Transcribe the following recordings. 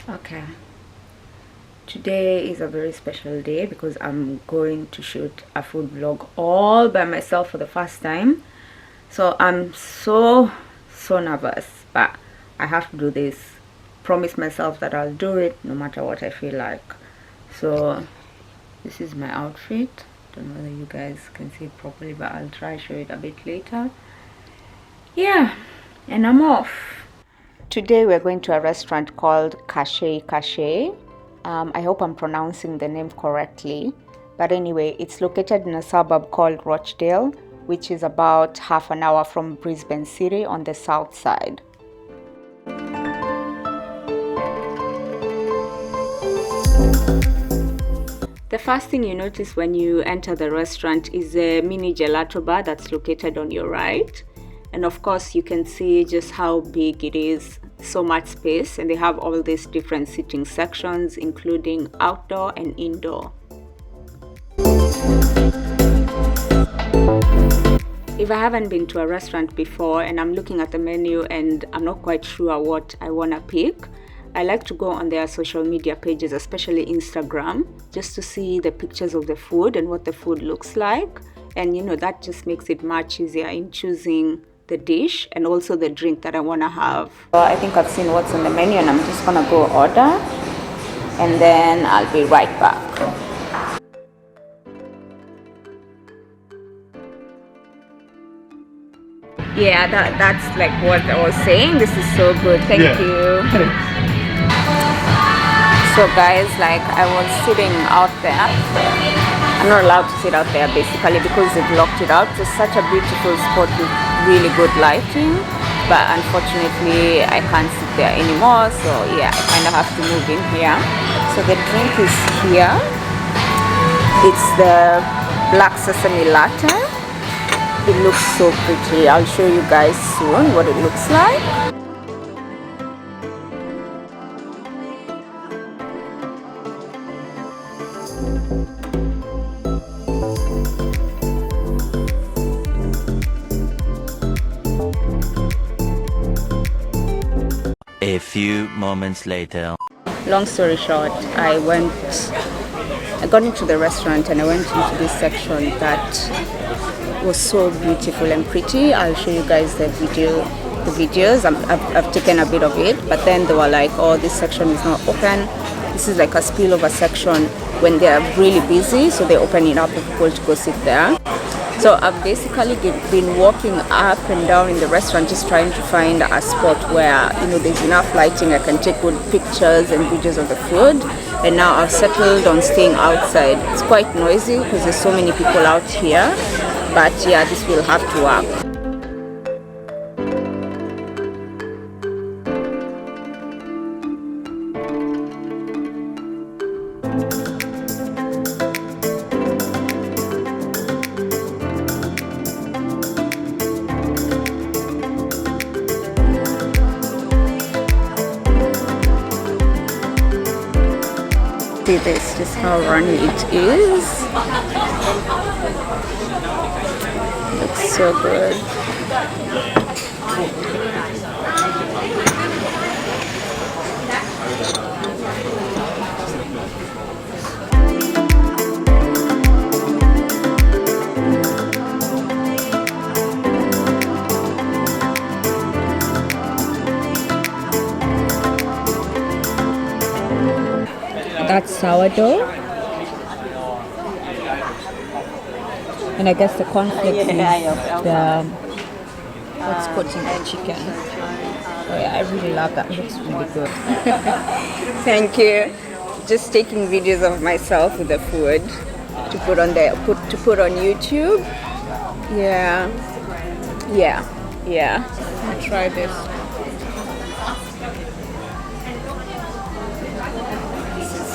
Okay, today is a very special day because I'm going to shoot a food vlog all by myself for the first time. So I'm so nervous, but I have to do this. Promise myself that I'll do it no matter what I feel like. So this is my outfit. Don't know whether you guys can see it properly, but I'll try to show it a bit later. Yeah, and I'm off. Today we're going to a restaurant called Cache. I hope I'm pronouncing the name correctly, but anyway, it's located in a suburb called Rochedale, which is about half an hour from Brisbane City on the south side. The first thing you notice when you enter the restaurant is a mini gelato bar that's located on your right. And of course, you can see just how big it is, so much space, and they have all these different seating sections, including outdoor and indoor. If I haven't been to a restaurant before and I'm looking at the menu and I'm not quite sure what I want to pick, I like to go on their social media pages, especially Instagram, just to see the pictures of the food and what the food looks like. And that just makes it much easier in choosing the dish and also the drink that I want to have. So I think I've seen what's on the menu and I'm just gonna go order and then I'll be right back. Yeah, that's like what I was saying. This is so good. Thank you. So guys, like I was sitting out there. I'm not allowed to sit out there basically because they've locked it out. It's such a beautiful spot with really good lighting, but unfortunately I can't sit there anymore. So yeah, I kind of have to move in here. So the drink is here. It's the black sesame latte. It looks so pretty. I'll show you guys soon what it looks like. A few moments later. Long story short, I got into the restaurant and I went into this section that was so beautiful and pretty. I'll show you guys the videos. I've taken a bit of it, but then they were like, oh, this section is not open. This is like a spillover section when they're really busy, so they open it up for people to go sit there. So I've basically been walking up and down in the restaurant just trying to find a spot where there's enough lighting, I can take good pictures and videos of the food. And now I've settled on staying outside. It's quite noisy because there's so many people out here, but yeah, this will have to work. See this, just how runny it is. Looks so good. That's sourdough, and I guess the cornflakes is the what's coating the chicken. Oh yeah, I really love that. It looks really good. Thank you. Just taking videos of myself with the food to put on YouTube. Yeah. I'll try this.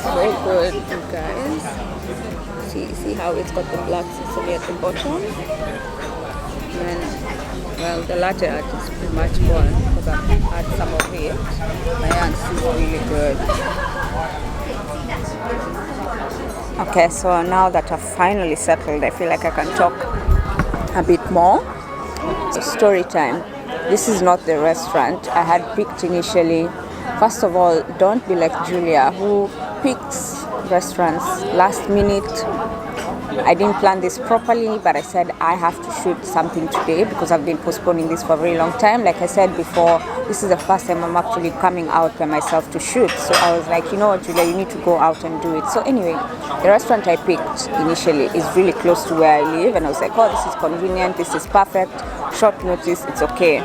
So good, you guys. See how it's got the black sesame at the bottom, and well, the latte art is pretty much gone because I've had some of it. My aunt's is really good. Okay, so now that I've finally settled, I feel like I can talk a bit more. So story time. This is not the restaurant I had picked initially. First of all, don't be like Julia, who picks restaurants last minute. I didn't plan this properly, but I said I have to shoot something today because I've been postponing this for a very long time. Like I said before, this is the first time I'm actually coming out by myself to shoot. So I was like, you know what, Julia, you need to go out and do it. So anyway, the restaurant I picked initially is really close to where I live, and I was like, oh, this is convenient, this is perfect, short notice, it's okay.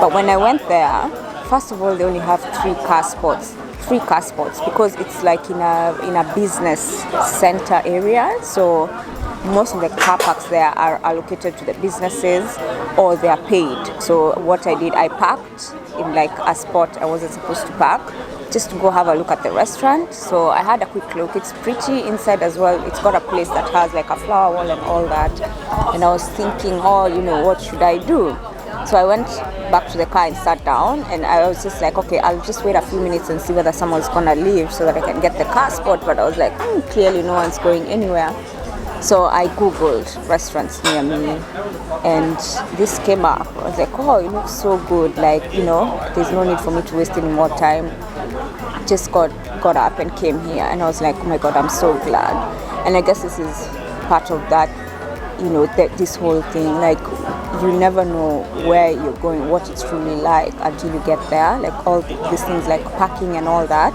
But when I went there, first of all, they only have three car spots because it's like in a business center area. So most of the car parks there are allocated to the businesses or they are paid. So what I did, I parked in like a spot I wasn't supposed to park just to go have a look at the restaurant. So I had a quick look. It's pretty inside as well. It's got a place that has like a flower wall and all that. And I was thinking, oh, you know, what should I do? So I went back to the car and sat down, and I was just like, okay, I'll just wait a few minutes and see whether someone's gonna leave so that I can get the car spot. But I was like, clearly no one's going anywhere. So I googled restaurants near me, and this came up. I was like, oh, it looks so good. Like, you know, there's no need for me to waste any more time. Just got up and came here, and I was like, oh my God, I'm so glad. And I guess this is part of that, you know, this whole thing. Like, you never know where you're going, what it's really like until you get there. Like all these things like parking and all that.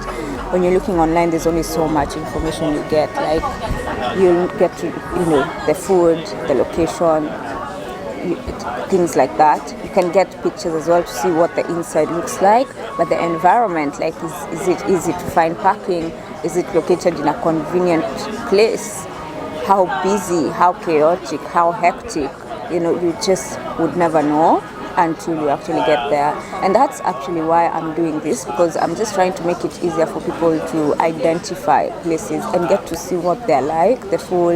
When you're looking online, there's only so much information you get. Like you get to, you know, the food, the location, things like that. You can get pictures as well to see what the inside looks like. But the environment, like is it easy to find parking? Is it located in a convenient place? How busy, how chaotic, how hectic? You know, you just would never know until you actually get there. And that's actually why I'm doing this, because I'm just trying to make it easier for people to identify places and get to see what they're like, the full,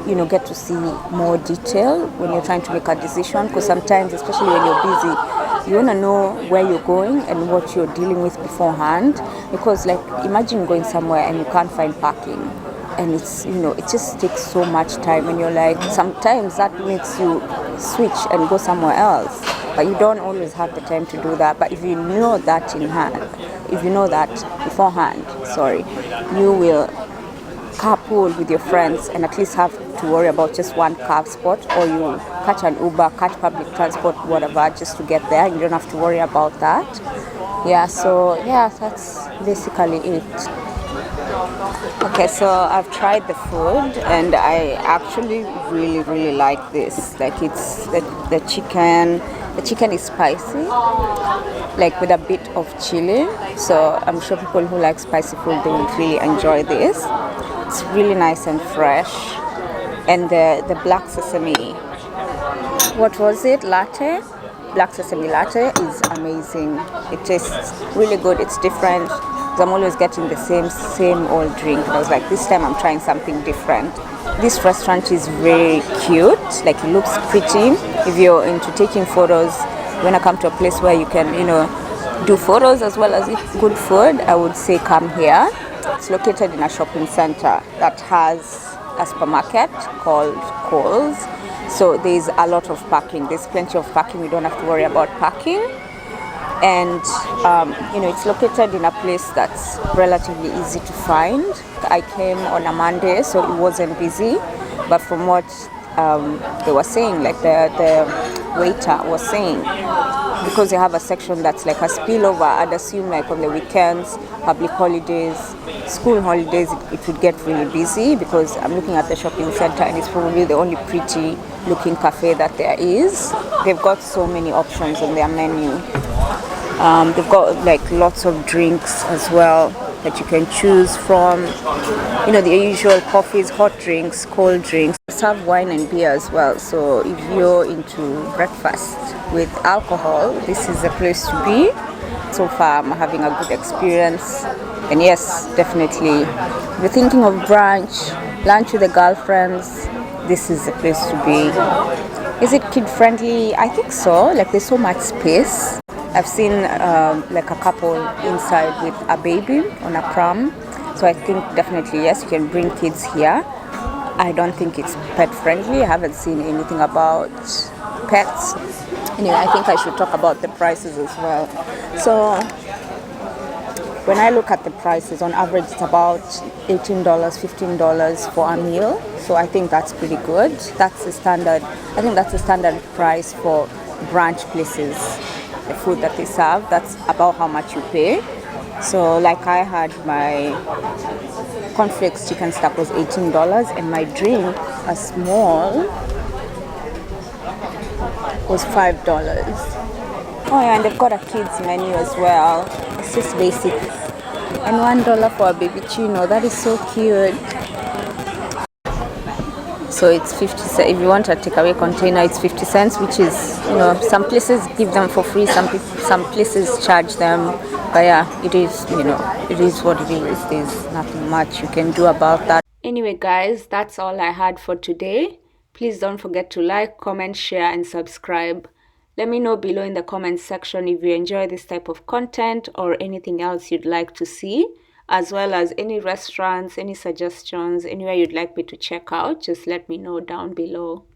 you know, get to see more detail when you're trying to make a decision. Because sometimes, especially when you're busy, you want to know where you're going and what you're dealing with beforehand. Because like, imagine going somewhere and you can't find parking. And it's, you know, it just takes so much time, and you're like, sometimes that makes you switch and go somewhere else. But you don't always have the time to do that. But if you know that beforehand, you will carpool with your friends and at least have to worry about just one car spot, or you catch an Uber, catch public transport, whatever, just to get there. You don't have to worry about that. Yeah, so yeah, that's basically it. Okay, so I've tried the food and I actually really like this. Like, it's the chicken is spicy, like with a bit of chili. So I'm sure people who like spicy food, they will really enjoy this. It's really nice and fresh. And the black sesame, what was it, latte? Black sesame latte is amazing. It tastes really good. It's different. I'm always getting the same old drink. And I was like, this time I'm trying something different. This restaurant is very cute. Like, it looks pretty. If you're into taking photos, when I come to a place where you can, you know, do photos as well as eat good food, I would say come here. It's located in a shopping center that has a supermarket called Coles. So there's a lot of parking. There's plenty of parking. You don't have to worry about parking. And you know, it's located in a place that's relatively easy to find. I came on a Monday, so it wasn't busy. But from what they were saying, like the waiter was saying, because they have a section that's like a spillover, I'd assume like on the weekends, public holidays, school holidays, it would get really busy, because I'm looking at the shopping center and it's probably the only pretty looking cafe that there is. They've got so many options on their menu. They've got like lots of drinks as well that you can choose from. You know, the usual coffees, hot drinks, cold drinks. They serve wine and beer as well. So if you're into breakfast with alcohol, this is the place to be. So far, I'm having a good experience. And yes, definitely, if you're thinking of brunch, lunch with the girlfriends, this is the place to be. Is it kid friendly? I think so. Like, there's so much space. I've seen like a couple inside with a baby on a pram. So I think definitely, yes, you can bring kids here. I don't think it's pet friendly. I haven't seen anything about pets. Anyway, I think I should talk about the prices as well. So when I look at the prices, on average it's about $18, $15 for a meal. So I think that's pretty good. That's the standard. I think that's the standard price for brunch places. The food that they serve, that's about how much you pay. So like I had my cornflakes chicken stack was $18, and my drink, a small, was $5. Oh yeah, and they've got a kids menu as well. It's just basic. And $1 for a baby chino. That is so cute. So it's 50 cents. If you want a takeaway container, it's 50 cents, which is, some places give them for free, some places charge them. But yeah, it is, it is what it is. There's nothing much you can do about that. Anyway, guys, that's all I had for today. Please don't forget to like, comment, share, and subscribe. Let me know below in the comments section if you enjoy this type of content or anything else you'd like to see, as well as any restaurants, any suggestions, anywhere you'd like me to check out. Just let me know down below.